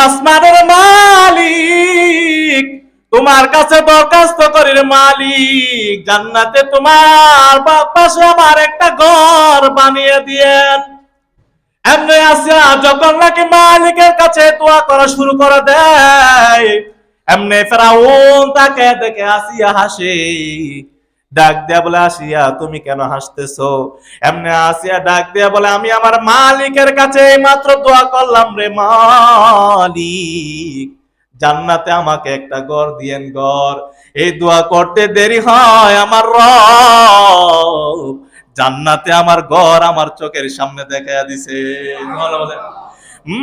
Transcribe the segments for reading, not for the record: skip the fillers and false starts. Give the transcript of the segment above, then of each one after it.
আসমানের মালিক, তোমার কাছে দরখাস্ত করি রে মালিক, জান্নাতে তোমার পাশে আমার একটা ঘর বানিয়ে দিয়েন। এমনি আসিয়া যখন নাকি মালিকের কাছে দোয়া করা শুরু করে দেয়, এমনি ফেরাউন তাকে দেখে আসিয়া হাসে। ডাক দিয়া বলে, আসিয়া তুমি কেন হাসতেছো? এমনি আসিয়া ডাক দিয়া বলে, আমি আমার মালিকের কাছে মাত্র দোয়া করলাম রে মালিক, জান্নাতে আমাকে একটা ঘর দিয়েন ঘর। এই দোয়া করতে দেরি হয়, আমার রব জান্নাতে আমার ঘর আমার চোখের সামনে দেখাইয়া দিছে।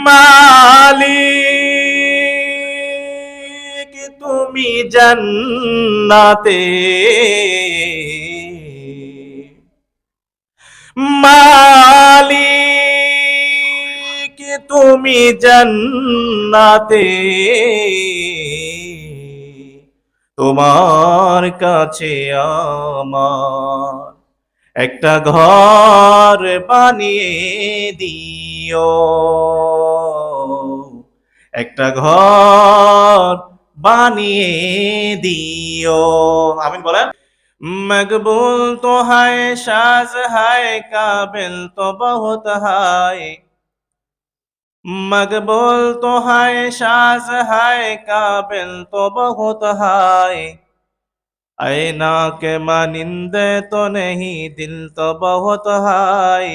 মালিক তুমি জান্নাতে, মালিক তুমি জান্নাতে, তোমার কাছে আমার একটা ঘর বানিয়ে দিও, একটা ঘর বানিয়ে দিও। আমিন বলেন। মকবুল তো হায় সাজ হায়, কাবিল তো বহুত হায়, মকবুল তো হায় সাজ হায়, কাবিল তো বহুত হায়, आईना के मानिंदे तो नहीं दिल तो बहुत हाय,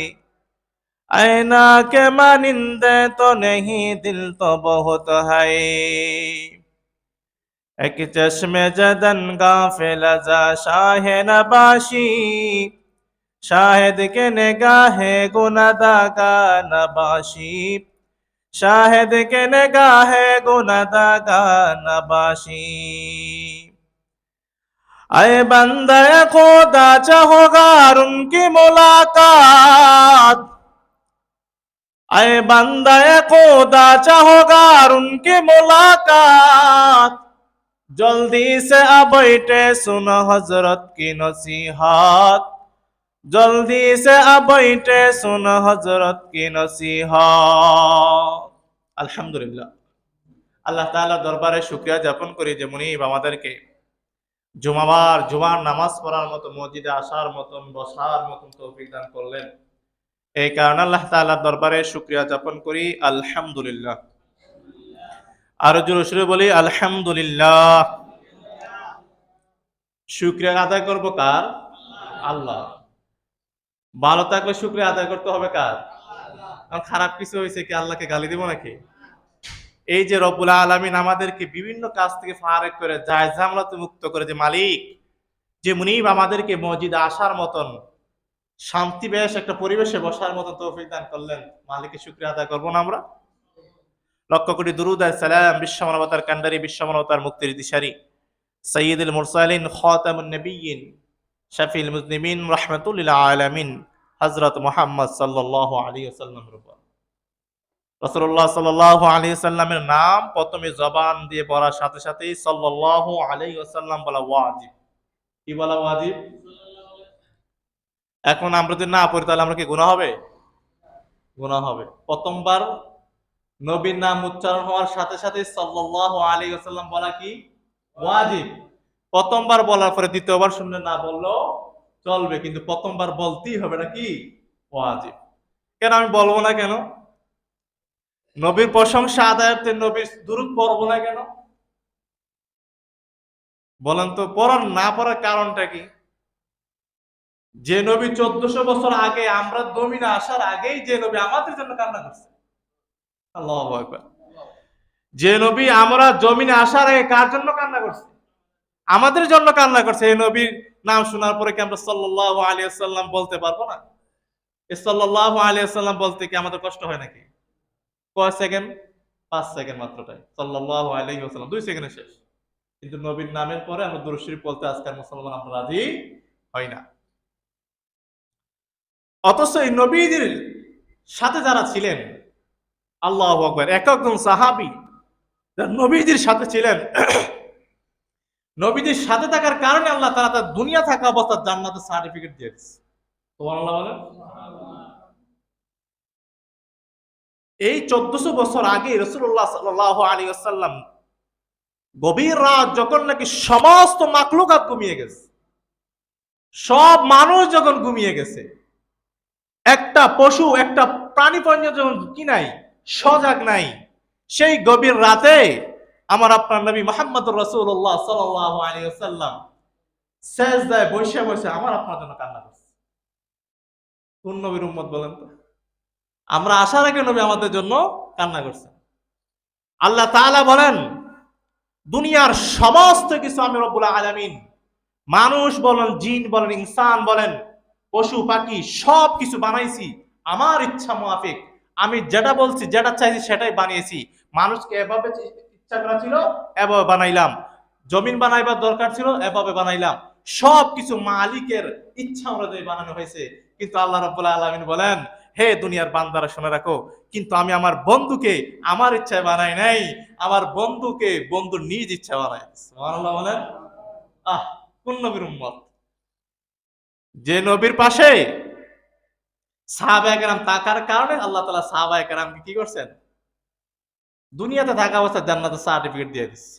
आईना के मानिंदे तो नहीं दिल तो बहुत हाय, एक चश्मे जदन गाफिल जा शाहे नबाशी, शाहिद के निगाहे गुनादागा नबाशी, शाहिद के निगाहे गुनादागा नबाशी। आए बंदा खुदा चाहोगार उनकी मुलाकात, आए बंदा खुदा चाहोगार उनकी मुलाकात, जल्दी से अब बैठे सुनो हजरत की नसीहत, जल्दी से अब बैठे सुनो हजरत की नसीहत। আলহামদুলিল্লাহ, আল্লাহ তাআলা দরবারে শুকরিয়া জ্ঞাপন করি যে মুনিব আমাদেরকে জুমার নামাজ পড়ার মতো, মসজিদে আসার মতন, বসার মতন তৌফিক দান করলেন। এই কারণে আল্লাহ তাআলার দরবারে শুকরিয়া জ্ঞাপন করি আলহামদুলিল্লাহ। আরো জোরে সুরে বলি আলহামদুলিল্লাহ। শুকরিয়া আদায় করব কার? আল্লাহ। ভালো থাকলে শুকরিয়া আদায় করতে হবে কার? আর খারাপ কিছু হয়েছে কি আল্লাহকে গালি দিব নাকি? এই যে রব্বুল আলামিন আমাদেরকে বিভিন্ন কাজ থেকে ফারেক করে, জায়েজ ঝামেলা থেকে মুক্ত করে, যে মালিক, যে মুনিব আমাদেরকে মসজিদে আসার মতন, শান্তি বেশ একটা পরিবেশে বসার মতন তৌফিক দান করলেন, মালিকের শুকরিয়া আদায় করব না আমরা? লক্ষ কোটি দুরূদ আর সালাম বিশ্ব মানবতার কান্ডারি, বিশ্ব মানবতার মুক্তির দিশারি, সাইয়্যিদুল মুরসালিন, খাতামুন নবিয়্যিন, শাফিউল মুজনিবিন, রাহমাতুল লিল আলামিন, হযরত মুহাম্মদ সাল্লাল্লাহু আলাইহি ওয়াসাল্লামের উপর। রাসূলুল্লাহ সাল্লাল্লাহু আলাইহি ওয়াসাল্লামের নাম প্রথমে জবান দিয়ে পড়ার সাথে সাথেই সাল্লাল্লাহু আলাইহি ওয়াসাল্লাম বলা ওয়াজিব। কি বলা ওয়াজিব? এখন আমরা যদি না পড়ি তাহলে আমরা কি গুনাহ হবে? গুনাহ হবে। প্রথমবার নবীর নাম উচ্চারণ হওয়ার সাথে সাথে সাল্লাল্লাহু আলাইহি ওয়াসাল্লাম বলা কি ওয়াজিব। প্রথমবার বলার পরে দ্বিতীয়বার শুনলে না বললেও চলবে, কিন্তু প্রথমবার বলতেই হবে, না কি ওয়াজিব। কেন আমি বলবো না কেন? নবীর প্রশংসা আদায়ার্থে নবীর দুরূদ পড়বো না কেন? বলেন তো, পড়ার না পড়ার কারণটা কি? যে নবী 1400 বছর আগে, আমরা জমিনে আসার আগেই যে নবী আমাদের জন্য কান্না করছে। আল্লাহু আকবার। যে নবী আমরা জমিনে আসার আগে কার জন্য কান্না করছে? আমাদের জন্য কান্না করছে। এই নবীর নাম শোনার পরে কি আমরা সাল্লাল্লাহু আলাইহি ওয়াসাল্লাম বলতে পারবো না? এই সাল্লাল্লাহু আলাইহি ওয়াসাল্লাম বলতে কি আমাদের কষ্ট হয় নাকি? কয় সেকেন্ড? 5 সেকেন্ড মাত্রটাই সাল্লাল্লাহু আলাইহি ওয়াসাল্লাম, 2 সেকেন্ডে শেষ। কিন্তু নবীর নামের পরে আমরা দুরূদ শরীফ বলতে আজকাল মুসলমান আমরা রাজি হই না। অথচ এই নবীদের সাথে যারা ছিলেন, আল্লাহু আকবার, এক একজন সাহাবী যারা নবীদের সাথে ছিলেন, নবীদের সাথে থাকার কারণে আল্লাহ তাআলা তার দুনিয়া থাকা অবস্থায় জান্নাতের সার্টিফিকেট দিয়েছে। সুবহানাল্লাহ বলেন। এই 1400 বছর আগে রাসূলুল্লাহ সাল্লাল্লাহু আলাইহি ওয়াসাল্লাম গভীর রাত যখন নাকি সমস্ত মাখলুকাত ঘুমিয়ে গেছে, সব মানুষ যখন ঘুমিয়ে গেছে, একটা পশু একটা প্রাণীপঞ্জ যখন কি নাই, সজাগ নাই, সেই গভীর রাতে আমার আপনার নবী মুহাম্মদুর রাসূলুল্লাহ সাল্লাল্লাহু আলাইহি ওয়াসাল্লাম সেজদায় বসে বসে আমার আপনার জন্য কান্না করছে। কোন নবীর উম্মত বলেন তো? আমরা আসার আগে নবী আমাদের জন্য কান্না করছেন। আল্লাহ তাআলা বলেন, দুনিয়ার সমস্ত কিছু আমি রব্বুল আলামিন, মানুষ বলেন, জিন বলেন, ইনসান বলেন, পশু পাখি সব কিছু বানাইছি আমার ইচ্ছা মোয়াফিক। আমি যেটা বলছি, যেটা চাইছি সেটাই বানিয়েছি। মানুষকে এভাবে ইচ্ছা করা ছিল, এভাবে বানাইলাম। জমিন বানাইবার দরকার ছিল, এভাবে বানাইলাম। সব কিছু মালিকের ইচ্ছা অনুযায়ী বানানো হয়েছে। কিন্তু আল্লাহ রাব্বুল আলামিন বলেন, হে দুনিয়ার বান্দারা শুনে রাখো, কিন্তু আমি আমার বন্ধুকে আমার ইচ্ছায় বানাই নাই, আমার বন্ধুকে বন্ধুর নিজ ইচ্ছা বানাই। সুবহানাল্লাহ বলেন। আহ, কোন নবীর উম্মত? যে নবীর পাশে সাহাবায়ে কেরাম থাকার কারণে আল্লাহ তাআলা সাহাবায়ে কেরামকে কি করছেন? দুনিয়াতে থাকা অবস্থায় জান্নাতের সার্টিফিকেট দিয়ে দিচ্ছে।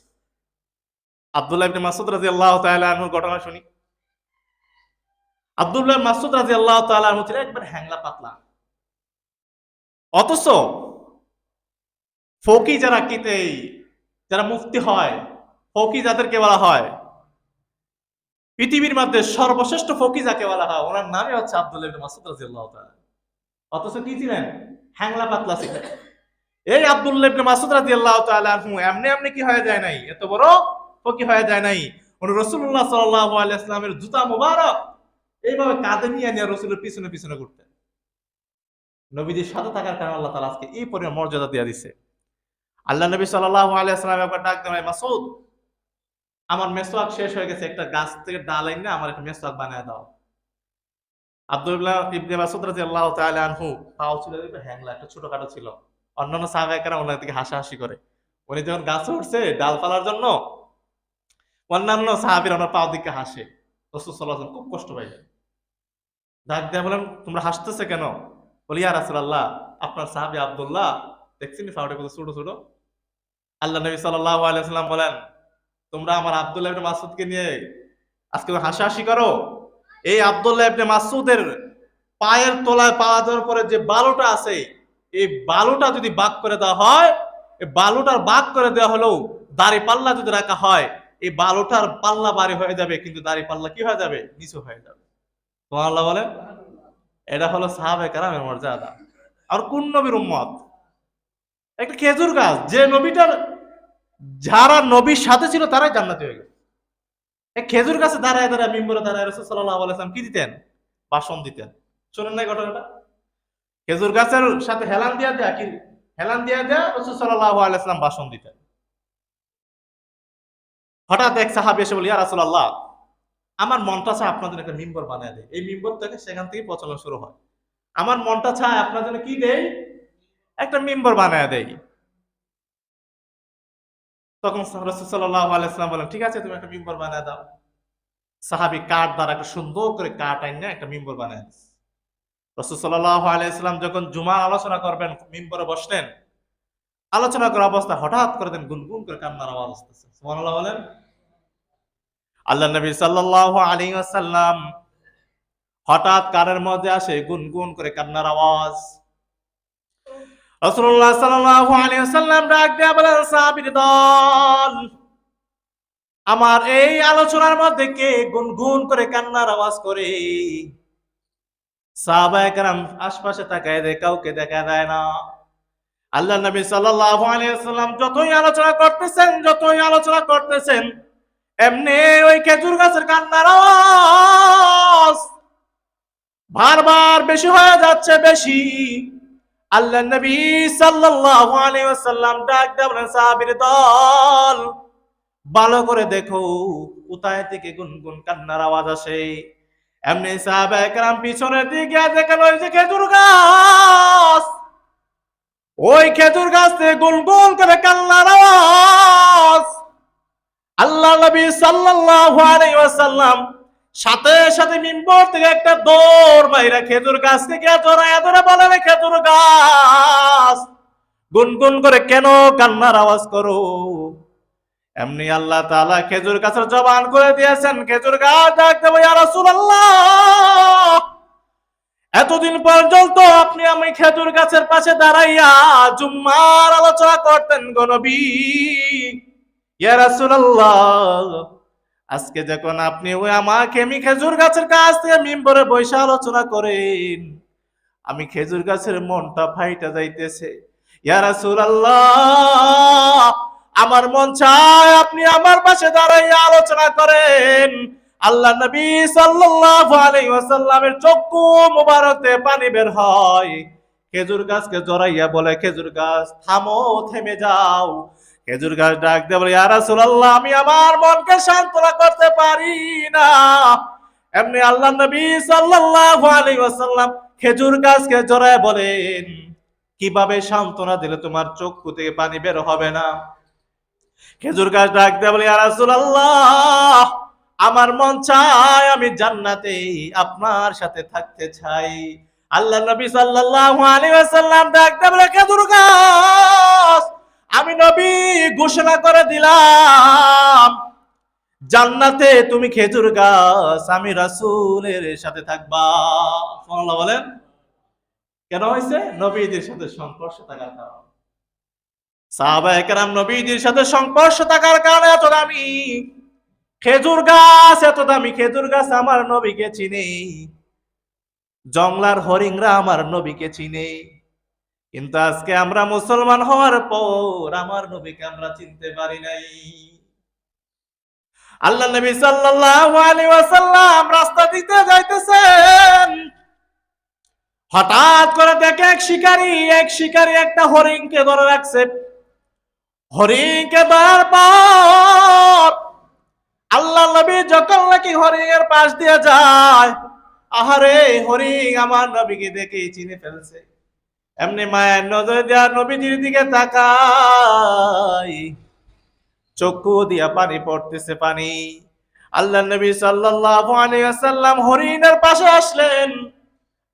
আব্দুল্লাহ ইবনে মাসউদ রাদিয়াল্লাহু তাআলা আনহুর ঘটনা শুনি। আব্দুল্লাহ ইবনে মাসউদ রাদিয়াল্লাহু তাআলা আনহু ছিলেন একবার হ্যাংলা পাতলা, অথচ ফকি যারা যারা মুফতি হয়, ফকি যাদেরকে বলা হয়, পৃথিবীর মধ্যে সর্বশ্রেষ্ঠ ফকি যাকে বলা হয়, ওনার নামই হচ্ছে আব্দুল্লাহ ইবনে মাসউদ রাদিয়াল্লাহু তাআলা। অথচ কি ছিলেন? হ্যাংলা পাতলা ছিলেন। এই আব্দুল্লাহ ইবনে মাসউদ রাদিয়াল্লাহু তাআলা আনহু এমনি এমনি কি হয়ে যায় নাই, এত বড় ফকি হয়ে যায় নাই। উনি রাসূলুল্লাহ সাল্লাল্লাহু আলাইহি ওয়াসাল্লামের জুতা মুবারক এইভাবে কাঁধে নিয়ে নিয়ে রাসূলের পিছনে পিছনে ঘুরতেন। নবীজির সাথে থাকার কারণে আল্লাহ তাআলা আজকে এই পরিমাণ মর্যাদা দিয়ে দিয়েছে। আল্লাহ নবী সাল্লাল্লাহু আলাইহি ওয়াসাল্লাম একবার ডাক দেন, মাসউদ, আমার মেসওয়াক শেষ হয়ে গেছে, একটা গাছ থেকে ডাল এনে আমার একটা মেসওয়াক বানায় দাও। আব্দুল্লাহ ইবনে মাসউদ রাদিয়াল্লাহু তাআলা আনহু পাও ছিল একটু হ্যাংলা, একটু ছোটখাটো ছিল। অন্যান্য সাহাবায়ে কেরাম ওনার দিকে হাসাহাসি করে। উনি যখন গাছে উঠছে ডাল ফালার জন্য, অন্যান্য সাহাবীরা ওনার পাও দিকে হাসে। রাসূল সাল্লাল্লাহু আলাইহি ওয়াসাল্লাম খুব কষ্ট পাইলেন। ডাক দিয়ে বলেন, তোমরা হাসতেছে কেন? বলি, ইয়া রাসূলুল্লাহ, আপনার সাহাবী আব্দুল্লাহ দেখছেন পাউটা কত ছোট ছোট। আল্লাহ নবী সাল্লাল্লাহু আলাইহি ওয়াসাল্লাম বলেন, তোমরা আমার আব্দুল্লাহ ইবনে মাসউদকে নিয়ে আজকে হাসাহাসি করো। এই আব্দুল্লাহ ইবনে মাসউদের পায়ের তলায় পা দেওয়ার পরে যে বালুটা আছে, এই বালুটা যদি বাক করে দেওয়া হয়, এই বালুটার বাক করে দেওয়া হলেও দাড়ি পাল্লা যদি রাখা হয়, এই বালুটার পাল্লা ভারী হয়ে যাবে, কিন্তু দাড়ি পাল্লা কি হয়ে যাবে? নিচু হয়ে যাবে। সুবহানাল্লাহ বলেন। এটা হলো সাহাবায়ে কেরামের মর্যাদা। আর কোন নবীর উম্মত? একটা খেজুর গাছ, যে নবীটার, যারা নবীর সাথে ছিল তারাই জান্নাতি হয়ে গেছে। এই খেজুর গাছে দাঁড়ায় দাঁড়ায় মিম্বরে দাঁড়ায় রাসূল সাল্লাল্লাহু আলাইহি ওয়াসাল্লাম কি দিতেন? ভাষণ দিতেন। শুনেন নাই ঘটনাটা? খেজুর গাছের সাথে হেলান দিয়া দেয়া, কি হেলান দিয়া দেয়া রাসূল সাল্লাল্লাহু আলাইহি ওয়াসাল্লাম ভাষণ দিতেন। হঠাৎ এক সাহাবী এসে বলে, ইয়া রাসূলুল্লাহ, আমার মনটা চায় আপনার জন্য একটা মিম্বর বানায় দেয়। এই মিম্বর থেকে সেখান থেকে প্রচলন শুরু হয়। আমার মনটা চায় আপনার জন্য কি দেই? একটা মিম্বর বানায় দেই। তখন রাসূল সাল্লাল্লাহু আলাইহি ওয়াসাল্লাম বলেন, ঠিক আছে, তুমি একটা মিম্বর বানায় দাও। সাহাবী কাঠ দ্বারা একটা সুন্দর করে কাঠ আইনে একটা মিম্বর বানায় দিয়েছে। রাসূল সাল্লাল্লাহু আলাইহি ওয়াসাল্লাম যখন জুমার আলোচনা করবেন, মিম্বরে বসলেন, আলোচনা করার অবস্থা হঠাৎ করে দেন গুনগুন করে কান্নার আওয়াজ আসতেছে। সুবহানাল্লাহ বলেন। আল্লাহ নবী সাল্লাল্লাহু আলাইহি ওয়াসাল্লাম হঠাৎ কানের মধ্যে আসে গুনগুন করে কান্নার আওয়াজ। রাসূলুল্লাহ সাল্লাল্লাহু আলাইহি ওয়াসাল্লাম ডাক দিয়ে বলেন, সাহাবীর দল, আমার এই আলোচনার মধ্যে কে গুনগুন করে কান্নার আওয়াজ করে? সাহাবায়ে কেরাম আশপাশে তাকায় দেখে কাউকে দেখা যায় না। আল্লাহ নবী সাল্লাল্লাহু আলাইহি ওয়াসাল্লাম যতই আলোচনা করতেছেন, এমনি ওই খেজুর গাছের কান্নার আওয়াজ বারবার বেশি হয়ে যাচ্ছে, বেশি। আল্লাহ নবী সাল্লাল্লাহু আলাইহি ওয়াসাল্লাম ডাক দিয়ে বলেন, সাহাবীর দল, ভালো করে দেখো কোথায় থেকে গুনগুন কান্নার আওয়াজ আসে। এমনি সাহাবায়ে কেরাম পিছনের দিকে দেখেন, ওই যে খেজুর গাছ, ওই খেজুর গাছ থেকে গুনগুন করে কান্নার আওয়াজ। আল্লাহ নবী সাল্লাল্লাহু আলাইহি ওয়াসাল্লাম সাথে সাথে মিম্বর থেকে একটা দৌড় মাইরা খেজুর গাছ থেকে জড়ায়া ধরে বলেন, খেজুর গাছ, গুনগুন করে কেন কান্নার আওয়াজ করো? এমনি আল্লাহ তাআলা খেজুর গাছের জবান করে দিয়েছেন। খেজুর গাছ ডাক দেবো, ইয়া রাসূলুল্লাহ, এতদিন পর্যন্ত আপনি আমি খেজুর গাছের পাশে দাঁড়াইয়া জুম্মার আলোচনা করতেন গো নবী। ইয়া রাসূলুল্লাহ, আজকে যখন আপনি ওই আমাকে আমি খেজুর গাছের কাছ থেকে মিম্বরে বসে আলোচনা করেন, আমি খেজুর গাছের মনটা ফাইটা যাইতেছে। ইয়া রাসূলুল্লাহ, আমার মন চায় আপনি আমার পাশে দাঁড়াইয়া আলোচনা করেন। আল্লাহ নবী সাল্লাল্লাহু আলাইহি ওয়াসাল্লামের চক্ষু মুবারকে পানি বের হয়। খেজুর গাছকে জড়াইয়া বলে, খেজুর গাছ থামো, থেমে যাও। খেজুর গাছ ডাক দিয়ে বলে, ইয়া রাসূলুল্লাহ, আমি আমার মনকে সান্ত্বনা করতে পারি না। এমনি আল্লাহ নবী সাল্লাল্লাহু আলাইহি ওয়াসাল্লাম খেজুর গাছকে জড়ায় বলেন, কিভাবে সান্ত্বনা দিলে তোমার চক্ষু থেকে পানি বের হবে না? খেজুর গাছ ডাক দিয়ে বলে, ইয়া রাসূলুল্লাহ, আমার মন চায় আমি জান্নাতে আপনার সাথে থাকতে চাই। আল্লাহ নবী সাল্লাল্লাহু আলাইহি ওয়াসাল্লাম ডাক দিয়ে বলে, খেজুর গাছ, আমি নবী ঘোষণা করে দিলাম, জান্নাতে তুমি খেজুর গাছ, আমি রাসূলের সাথে থাকবা। সুবহানাল্লাহ বলেন। কেন হয়েছে? নবীদের সাথে সংস্পর্শ থাকার কারণে। সাহাবায়ে কেরাম নবীদের সাথে সংস্পর্শ থাকার কারণে এত দামি খেজুর গাছ, এত দামি খেজুর গাছ আমার নবীকে চিনে। জংলার হরিংরা আমার নবীকে চিনে। কিন্তু আজকে আমরা মুসলমান হওয়ার পর আমার নবীকে আমরা চিনতে পারি নাই। আল্লাহ নবী সাল্লাল্লাহু আলাইহি ওয়াসাল্লাম রাস্তা দিতে যাইতেছেন, হঠাৎ করে দেখে এক শিকারী একটা হরিণকে ধরে রাখছে। হরিণকে ধরার পর আল্লাহ নবী যখন নাকি হরিণের পাশ দিয়ে যায়, আহারে হরিণ আমার নবীকে দেখে চিনে ফেলছে। এমনি মায়ের নজরে দেয়া নবীজির দিকে তাকায়, চক্ষু দিয়া পানি পড়তেছে, পানি। আল্লাহ নবী সাল্লাল্লাহু আলাইহি ওয়াসাল্লাম হরিণের পাশে আসলেন।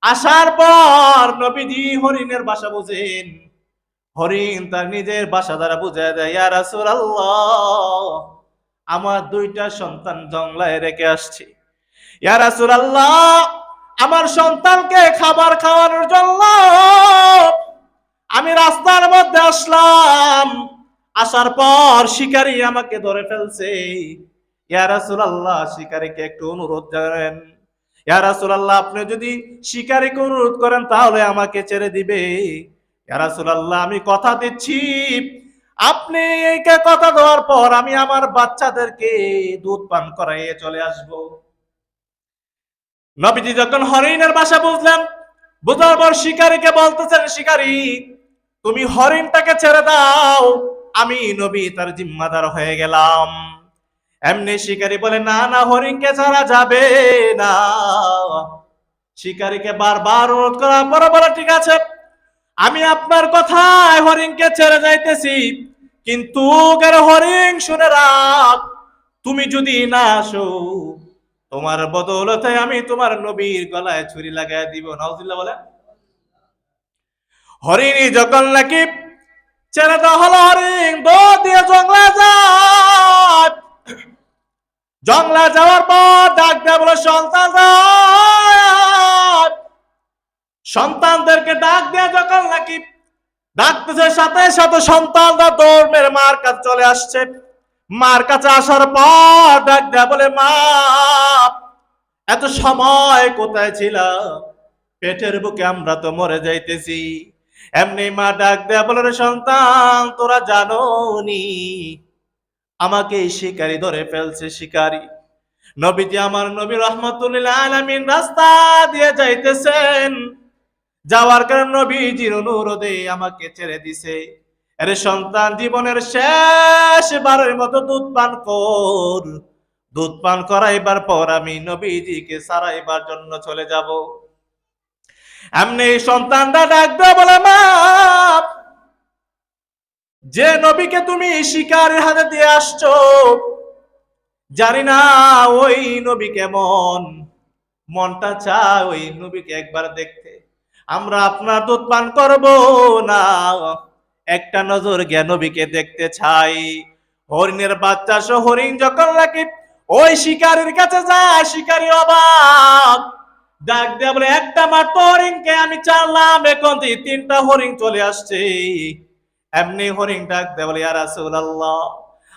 আসার পর নবীজি হরিণের ভাষা বুঝেন। হরিণ তার নিজের ভাষা দ্বারা বুঝায় দেয়, ইয়া রাসূলুল্লাহ, আমার দুইটা সন্তান জংলায় রেখে আসছি। ইয়া রাসূলুল্লাহ, আমার সন্তানকে খাবার খাওয়ানোর জন্য আমি রাস্তার মধ্যে আসলাম। আসার পর শিকারী আমাকে ধরে ফেলছে। ইয়া রাসূলুল্লাহ, শিকারীকে একটু অনুরোধ করেন। ইয়া রাসূলুল্লাহ, আপনি যদি শিকারীকে অনুরোধ করেন তাহলে আমাকে ছেড়ে দিবে। ইয়া রাসূলুল্লাহ, আমি কথা দিচ্ছি, আপনি এইকে কথা দেওয়ার পর আমি আমার বাচ্চাদেরকে দুধ পান করাইয়ে চলে আসব। নবীজি যখন হরিণের ভাষা বুঝলেন, বুঝার পর শিকারীকে বলতেছেন, শিকারী, তুমি হরিণটাকে ছেড়ে দাও, আমি নবী তার জিম্মাদার হয়ে গেলাম। এমনি শিকারী বলে, না না, হরিণকে ছাড়া যাবে না। শিকারীকে বারবার অনুরোধ করার পরে বলে, ঠিক আছে, আমি আপনার কথায় হরিণকে ছেড়ে যাইতেছি, কিন্তু হরিণ শুনে রাখ, তুমি যদি না আসো, তোমার বদৌলতে আমি তোমার নবীর গলায় ছুরি লাগাই দিব। নাউজুবিল্লাহ বলে। হরিণী যখন নাকি ছেড়ে দেওয়া হলো, হরিণ দৌড় দিয়ে জংলা যায়। জংলা যাওয়ার পর ডাক দেয়া বলে, সন্তান, সন্তানদেরকে ডাক দেয়া যখন নাকি ডাকতেছে, সাথে সাথে সন্তানরা দৌড় মেরে মার কাছে চলে আসছে। মার কাছে আসার পর ডাক দেয়া বলে, মা, এত সময় কোথায় ছিলা? পেটের বুকে আমরা তো মরে যাইতেছি। এমনি মা ডাক দেয়া বলে, সন্তান, তোরা জানোনি আমাকে শিকারী ধরে ফেলছে। শিকারী নবীজি আমার নবী রাহমাতুল লিল আলামিন রাস্তা দিয়ে যাইতেছেন, যাওয়ার কারণে নবীজির অনুরোধে আমাকে ছেড়ে দিছে। আরে সন্তান, জীবনের শেষ বারের মতো দুধ পান কর। দুধ পান করাইবার পর আমি নবীজিকে সারাইবার জন্য চলে যাব। এমনি সন্তানটা ডাক দেয়া বলে, মা, যে নবীকে তুমি শিকারের হাতে দিয়ে আসছো, জানি না ওই নবী কেমন, মনটা চায় ওই নবীকে একবার দেখতে। আমরা আপনার দুধ পান করব না, একটা নজর গিয়ে নবীকে দেখতে চাই। হরিণের বাচ্চা সহ হরিণ যখন নাকি ওই শিকারীর কাছে যায়, শিকারী অবাক, ডাক দিয়ে বলে, একটা মাত্র হরিণকে আমি চাললাম, এখন তিনটা হরিণ চলে আসছে। এমনি হরিণ ডাক দিয়ে বলে, ইয়া রাসূলুল্লাহ,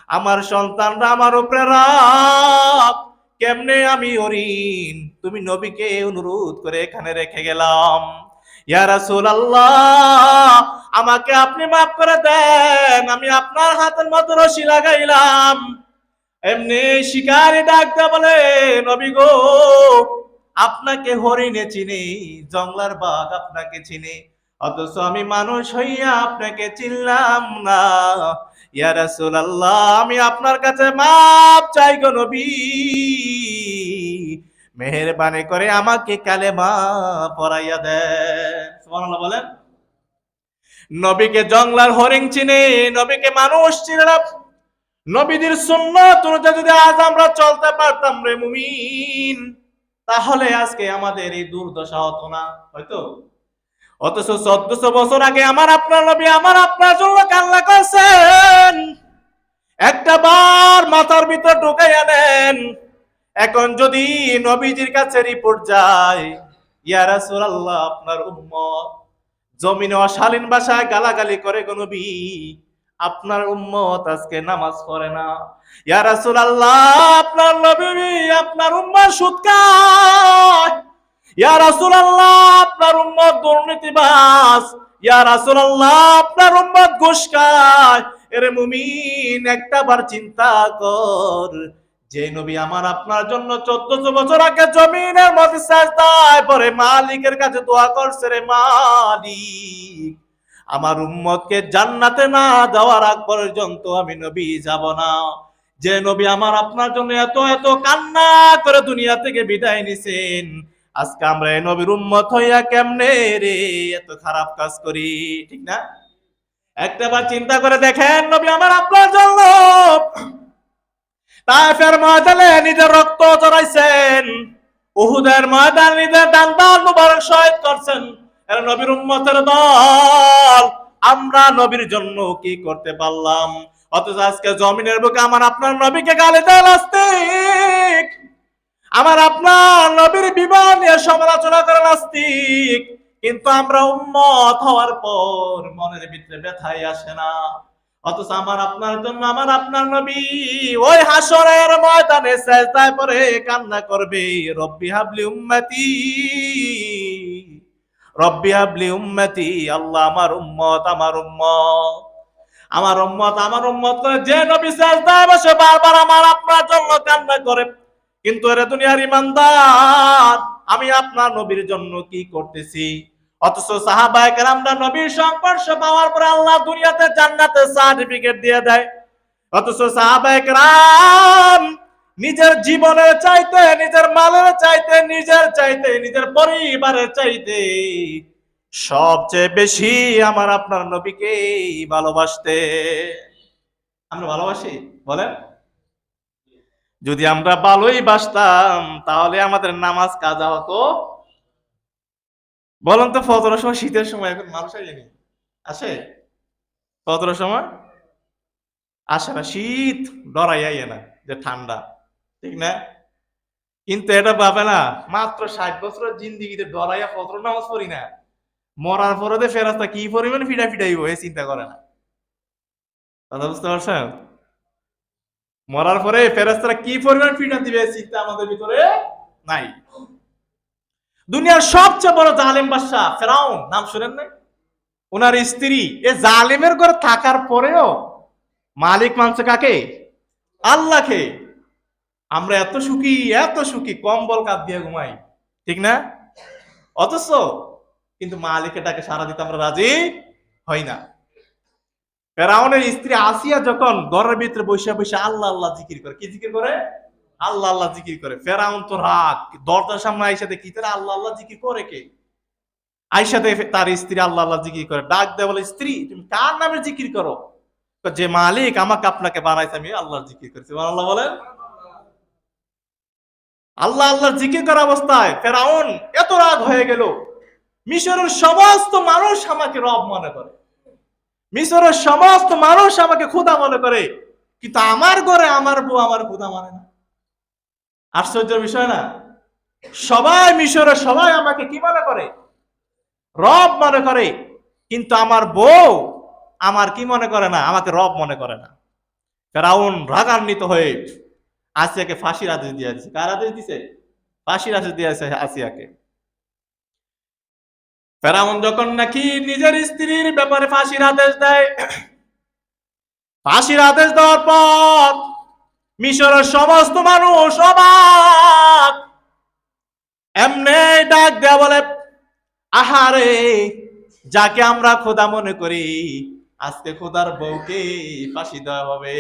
আমার সন্তানরা আমার উপরে রাগ, কেমনে আমি হরিণ তুমি নবীকে অনুরোধ করে এখানে রেখে গেলাম। ইয়া রাসূলুল্লাহ, আমাকে আপনি মাফ করে দেন, আমি আপনার হাতের মধ্যে রশি লাগাইলাম। এমনি শিকারী ডাকতে বলে, নবী গো, আপনাকে হরিণে চিনি, জংলার বাঘ আপনাকে চিনি, অথচ আমি মানুষ হইয়া আপনাকে চিনলাম না। ইয়া রাসূলুল্লাহ, আমি আপনার কাছে মাপ চাই গো নবী, মেহেরবানি করে আমাকে কালেমা পড়াইয়া দেন। সুবহানাল্লাহ বলেন। নবীকে জংলার হরিণ চিনে, নবীকে মানুষ চিনে না। নবীদের সুন্নাত অনুযায়ী যদি আজ আমরা চলতে পারতাম রে মুমিন, তাহলে আজকে আমাদের এই দুর্দশা হতো না হয়তো। অথচ 1400 বছর আগে আমার আপনার নবী আমার আপনার জন্য কান্না করছেন, একটা বার মাথার ভিতর ঢুকাইয়া নেন। এখন যদি নবীজির কাছে রিপোর্ট যায়, ইয়া রাসূলুল্লাহ, আপনার উম্মত জমিনে অশালীন ভাষায় গালাগালি করে গো নবী, আপনার উম্মত আজকে নামাজ পড়ে না। ইয়া রাসূলুল্লাহ, আপনার নবী আপনার উম্মত সুদ খায়। ইয়া রাসূলুল্লাহ, আপনার উম্মত দুর্নীতিবাজ। ইয়া রাসূলুল্লাহ, আপনার উম্মত ঘুষ খায়। এরে মুমিন, একটা বার চিন্তা কর, যে নবী আমার আপনার জন্য 1400 বছর আগে জমিনের মধ্যে সাজদায় পড়ে মালিকের কাছে দোয়া করছে, রে মালিক, আমার উম্মতকে জান্নাতে না যাওয়ার আগ পর্যন্ত আমি নবী যাব না। যে নবী আমার আপনার জন্য এত এত কান্না করে দুনিয়া থেকে বিদায় নিছেন, আজকে আমরা এই নবীর উম্মত হইয়া কেমনে রে এত খারাপ কাজ করি, ঠিক না? একটাবার চিন্তা করে দেখেন, নবী আমার আপনার জন্য তায়েফের ময়দানে নিজের রক্ত ঝরাইছেন, উহুদের ময়দানে নিজের দান মুবারক শহীদ করছেন। এর নবীর উম্মতের দল, আমরা নবীর জন্য কি করতে পারলাম? অথচ আজকে জমিনের বুকে আমার আপনার নবীকে গালি দেয় নাস্তিক, আমার আপনার নবীর বিমান নিয়ে সমালোচনা করে নাস্তিক, কিন্তু আমরা উম্মত হওয়ার পর মনের ভিতরে ব্যথাই আসে না। অথচ আমার আপনার জন্য আমার আপনার নবী ওই হাসরের ময়দানে সিজদায় পড়ে কান্না করবে, রব্বি হাবলি উম্মতি, রব্বি হাবলি উম্মতি, আল্লাহ আমার উম্মত, আমার উম্মত, আমার উম্মত, আমার উম্মত করে যে নবী সিজদায় বসে বারবার আমার আপনার জন্য কান্না করে। কিন্তু এর দুনিয়ার ইমানদার, আমি আপনার নবীর জন্য কি করতেছি? অথচ সাহাবায়ে কেরামরা নবীর সংস্পর্শ পাওয়ার পরে আল্লাহ দুনিয়াতে জান্নাতের সার্টিফিকেট দিয়ে দেয়। অথচ সাহাবায়ে কেরাম নিজের জীবনের চাইতে, নিজের মালের চাইতে, নিজের পরিবারের চাইতে সবচেয়ে বেশি আমার আপনার নবীকে ভালোবাসতে। আমরা ভালোবাসি বলেন? যদি আমরা ভালোই বাসতাম তাহলে আমাদের নামাজ কাজা হতো। বলেন তো, ফজরের সময়, শীতের সময় এখন মানুষ আসেনি, আসে? ফজরের সময় আসে না, শীত ডরাইয়া না যে ঠান্ডা, ঠিক না? কিন্তু এটা ভাবে না, মাত্র 60 বছরের জিন্দিগিতে ডরাইয়া ফজর নামাজ পড়ি না, মরার পরে ফেরেশতা কি পরিমাণ ফিডা ফিডাইব এ চিন্তা করে না। কথা বুঝতে পারছেন? মরার পরে ফেরেশতারা কি পরিমাণ ফিডা দিবে চিন্তা আমাদের ভিতরে নাই। দুনিয়ার সবচেয়ে বড় জালেম বাদশা ফেরাউন, নাম শুনেন নাই? ওনার স্ত্রী এ জালেমের ঘরে থাকার পরেও মালিক মানছে কাকে? আল্লাহকে। আমরা এত সুখী, কম্বল কাঁদ দিয়ে ঘুমাই, ঠিক না? অথচ কিন্তু মালিকের ডাকে সারা দিতে আমরা রাজি হই না। ফেরাউনের স্ত্রী আসিয়া যখন ঘরের ভিতরে বসে বসে আল্লাহ আল্লাহ জিকির করে, কি জিকির করে? আল্লাহ আল্লাহ জিকির করে। ফেরাউন তো রাগ, দরজার সামনে আইসাতে কি তারা আল্লাহ আল্লাহ জিকির করে কে? আইসাতে তার স্ত্রী আল্লাহ আল্লাহ জিকির করে, ডাক দেয় বলে, স্ত্রী তুমি কার নামে জিকির করো? যে মালিক আমাকে আপনাকে বানাইছে আমি আল্লাহর জিকির করছি। আল্লাহ বলেন। আল্লাহ আল্লাহর জিকির করা অবস্থায় ফেরাউন এত রাগ হয়ে গেল, মিশরের সমস্ত মানুষ আমাকে রব মনে করে, মিশরের সমস্ত মানুষ আমাকে খোদা মনে করে, কিন্তু আমার ঘরে আমার বউ আমার খোদা মানে না। আশ্চর্যের বিষয় না? সবাই মিশরের সবাই আমাকে কি মনে করে? রব মনে করে, কিন্তু আমার বউ আমার কি মনে করে না? আমাকে রব মনে করে না। ফেরাউন রাগান্বিত হয়ে আসিয়াকে ফাঁসির আদেশ দিয়ে দিয়েছে। কার আদেশ দিছে? ফাঁসির আদেশ দিয়েছে আসিয়াকে। ফেরাউন যখন নাকি নিজের স্ত্রীর ব্যাপারে ফাঁসির আদেশ দেয়, ফাঁসির আদেশ দেওয়ার পর মিশরের সমস্ত মানুষ অবাক। এমনি ডাক দেয়া বলে, আহারে, যাকে আমরা খোদা মনে করি আজকে খোদার বউকে ফাঁসি দেওয়া হবে।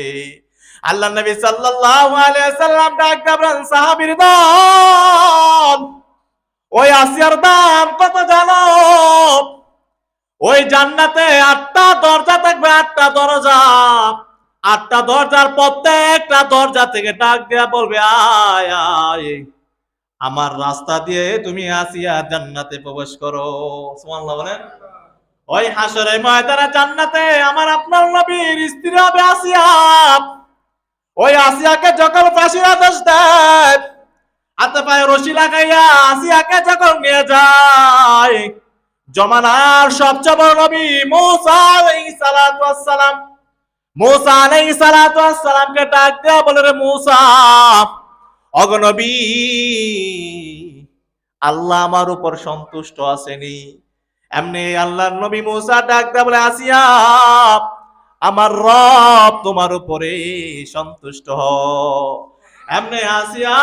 আল্লাহ নবী সাল্লাল্লাহু আলাইহি সাল্লাম ডাক দেবেন, সাহাবীর দল, ওই আসিয়ার দাম কত জানো? ওই জান্নাতে 8টা দরজা থাকবে, 8টা দরজা। 8টা দরজার প্রত্যেকটা দরজা থেকে ডাক দেয়া বলবে, আয় আয়, আমার রাস্তা দিয়ে তুমি আসিয়া জান্নাতে প্রবেশ করো। সুবহানাল্লাহ বলেন। ওই হাসরের ময়দানে জান্নাতে আমার আপনার নবীর স্ত্রী হবে আসিয়া। ওই আসিয়াকে যখন ফাঁসির আদেশ দেয়, হাতে পায়ে রশি লাগাইয়া আসিয়াকে যখন নিয়ে যায়, জমানার সবচেয়ে বড় নবী মুসা আলাইহিস সালাতু ওয়াস সালাম, মুসা আলাইহিস সালাতু ওয়াস সালামকে ডাক দেয়া বলে, রে মুসা, ওগো নবী, আল্লাহ আমার উপর সন্তুষ্ট আছেনি। এমনি আল্লাহর নবী মুসা ডাক দেয়া বলে, আসিয়া, আমার রব তোমার উপরে সন্তুষ্ট হ। এমনি আসিয়া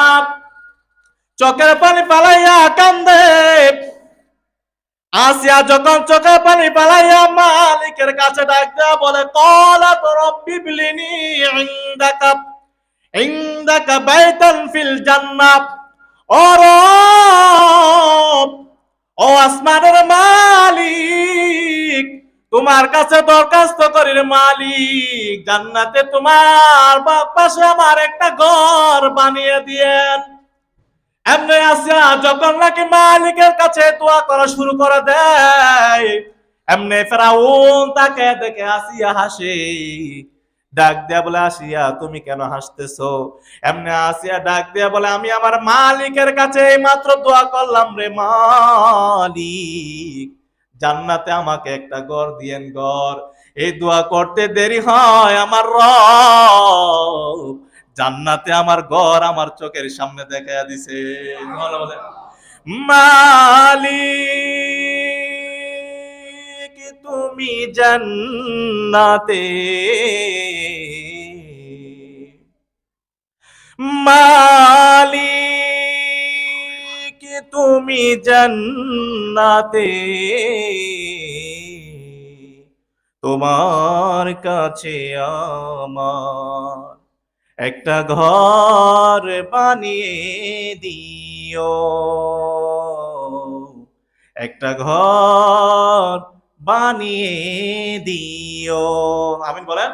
চোখের পানি পালাইয়া কান্দে। আসিয়া যখন চোখের পানি পালাইয়া মালিকের কাছে ডাক দেয়া বলে, ক্বালাত রাব্বি ইবলিনি ইনদাকা বাইতান ফিল জান্নাহ। ও রব, ও আসমানের মালিক, তোমার কাছে দরখাস্ত করি রে মালিক, জান্নাতে তোমার পাশে আমার একটা ঘর বানিয়ে দিয়েন। এমনি আসিয়া যখন নাকি মালিকের কাছে দোয়া করা শুরু করে দেয়, এমনি ফেরাউন তাকে দেখে আসিয়া হাসে। ডাক দেয়া বলে, আসিয়া তুমি কেন হাসতেছো? এমনি আসিয়া ডাক দেয়া বলে, আমি আমার মালিকের কাছে মাত্র দোয়া করলাম রে মালিক, জান্নাতে আমাকে একটা ঘর দিয়েন ঘর। এই দোয়া করতে দেরি হয়, আমার রব জান্নাতে আমার ঘর আমার চোখের সামনে দেখাইয়া দিছে। মালিক তুমি জান্নাতে, মালিক তুমি জান্নাতে, তোমার কাছে আমার একটা ঘর বানিয়ে দিও, একটা ঘর বানিয়ে দিও। আমিন বলেন।